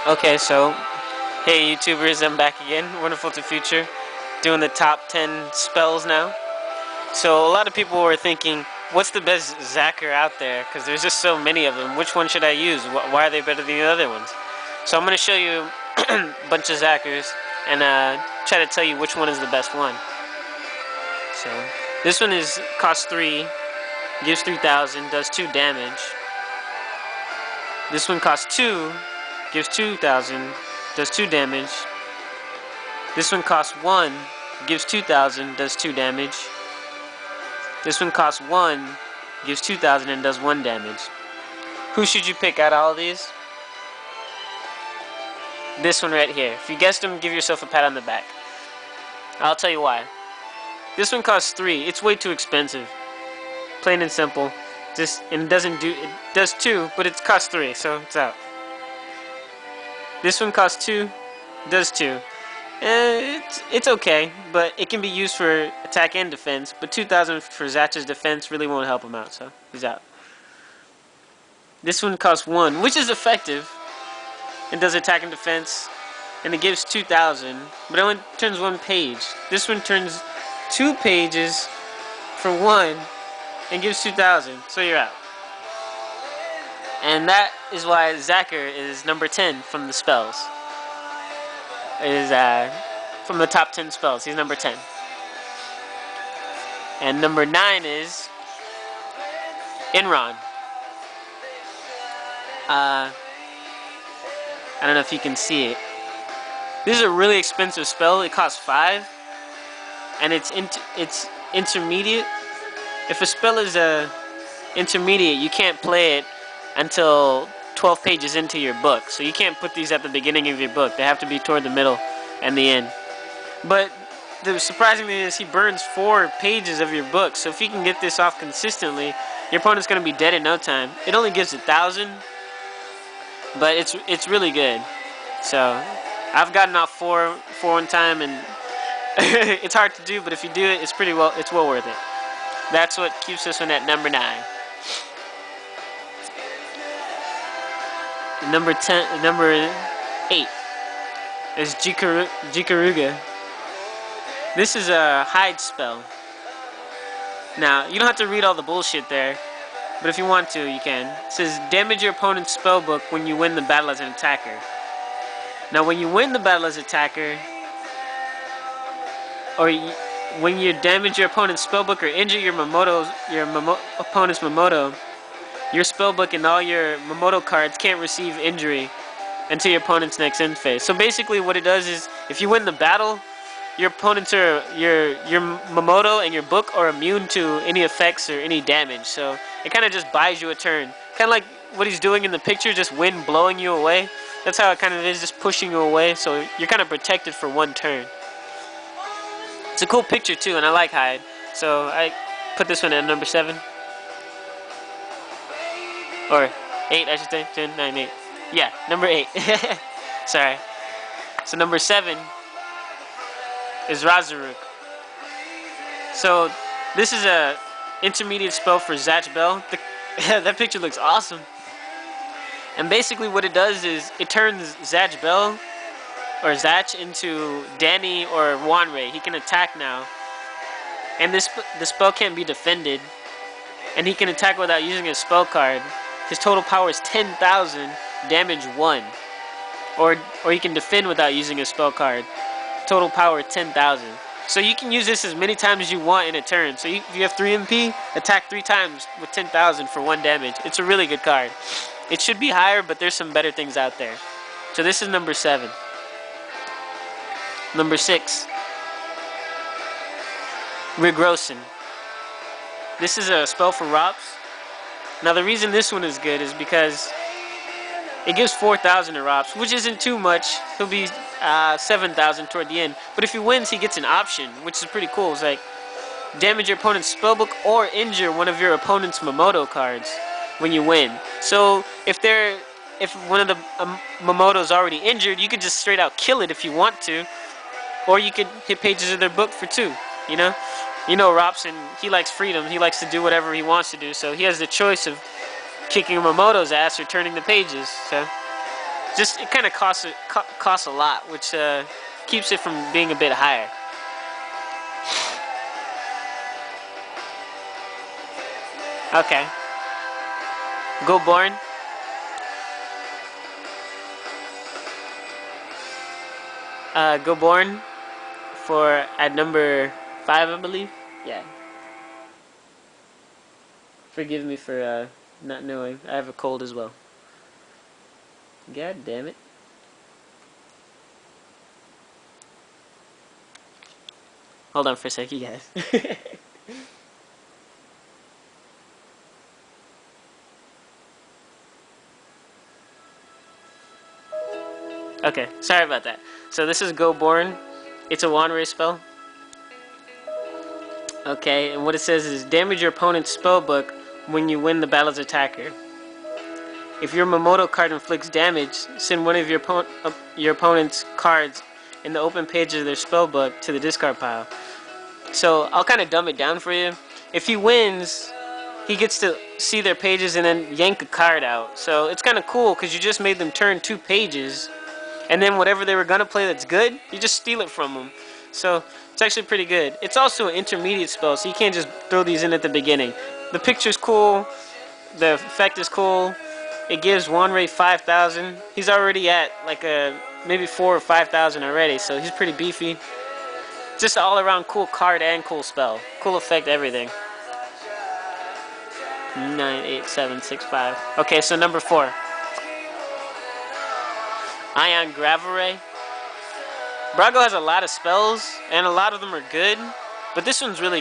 Okay, so hey YouTubers, I'm back again. Wonderful to Future, doing the top 10 spells now. So a lot of people were thinking, what's the best Zacker out there? Because there's just so many of them. Which one should I use? Why are they better than the other ones? So I'm going to show you a bunch of Zackers and try to tell you which one is the best one. So this one costs 3, gives 3,000, does 2 damage. This one costs 2, gives 2,000, does 2 damage. This one costs 1, gives 2,000, does 2 damage. This one costs 1, gives 2,000 and does 1 damage. Who should you pick out of all these? This one right here. If you guessed him, give yourself a pat on the back. I'll tell you why. This one costs 3. It's way too expensive. Plain and simple. And it does 2, but it costs 3, so it's out. This one costs 2, does 2. It's okay, but it can be used for attack and defense, but 2,000 for Zatch's defense really won't help him out, so he's out. This one costs 1, which is effective. It does attack and defense, and it gives 2,000, but it only turns 1 page. This one turns 2 pages for 1 and gives 2,000, so you're out. And that is why Zacker is number 10 from the spells. From the top 10 spells, he's number 10. And number 9 is Enron. I don't know if you can see it. This is a really expensive spell. It costs 5, and it's intermediate. If a spell is intermediate, you can't play it until 12 pages into your book. So you can't put these at the beginning of your book. They have to be toward the middle and the end. But the surprising thing is he burns 4 pages of your book. So if you can get this off consistently, your opponent's going to be dead in no time. It only gives 1,000, but it's really good. So I've gotten off 4 one time, and it's hard to do, but if you do it, it's well worth it. That's what keeps this one at number 9. Number 8 is Jikaruga. This is a hide spell. Now, you don't have to read all the bullshit there, but if you want to, you can. It says, damage your opponent's spellbook when you win the battle as an attacker. Now, when you win the battle as an attacker, when you damage your opponent's spellbook or injure your opponent's Mamoto, your spellbook and all your Mamoto cards can't receive injury until your opponent's next end phase. So basically what it does is, if you win the battle, your opponents your Mamoto and your book are immune to any effects or any damage. So it kind of just buys you a turn. Kind of like what he's doing in the picture, just wind blowing you away. That's how it kind of is, just pushing you away. So you're kind of protected for 1 turn. It's a cool picture too, and I like hide. So I put this one at number 7. Or 8, I should say. 10, 9, 8. Yeah, number 8. Sorry. So number 7 is Razoruk. So this is a intermediate spell for ZATCHBELL. That picture looks awesome. And basically what it does is it turns ZATCHBELL or Zatch into Danny or Wanrei. He can attack now. And the spell can't be defended. And he can attack without using a spell card. His total power is 10,000, damage 1. Or he can defend without using a spell card. Total power 10,000. So you can use this as many times as you want in a turn. So if you have 3 MP, attack 3 times with 10,000 for 1 damage. It's a really good card. It should be higher, but there's some better things out there. So this is number 7. Number 6. Regrosin. This is a spell for Rops. Now the reason this one is good is because it gives 4,000 to Rops, which isn't too much. He'll be 7,000 toward the end. But if he wins, he gets an option, which is pretty cool. It's like, damage your opponent's spellbook or injure one of your opponent's Mamoto cards when you win. So if one of the Mamoto's already injured, you could just straight out kill it if you want to. Or you could hit pages of their book for 2, you know? You know Robson, he likes freedom. He likes to do whatever he wants to do. So he has the choice of kicking Mamoto's ass or turning the pages. So Just it kind of costs a lot, which keeps it from being a bit higher. Okay. Go Born. Go Born for at number 5, I believe. Yeah. Forgive me for not knowing. I have a cold as well. God damn it. Hold on for a sec, you guys. Okay, sorry about that. So this is Go Born. It's a one-ray spell. Okay, and what it says is damage your opponent's spellbook when you win the battle's attacker. If your Momoto card inflicts damage, send one of your opponent's cards in the open page of their spellbook to the discard pile. So I'll kind of dumb it down for you. If he wins, he gets to see their pages and then yank a card out. So it's kind of cool because you just made them turn 2 pages, and then whatever they were gonna play that's good, you just steal it from them. So it's actually pretty good. It's also an intermediate spell, so you can't just throw these in at the beginning. The picture's cool. The effect is cool. It gives one-ray 5,000. He's already at like maybe 4,000 or 5,000 already, so he's pretty beefy. Just an all-around cool card and cool spell. Cool effect, everything. 9, 8, 7, 6, 5. Okay, so number 4. Ion Graveray. Brago has a lot of spells, and a lot of them are good, but this one's really good.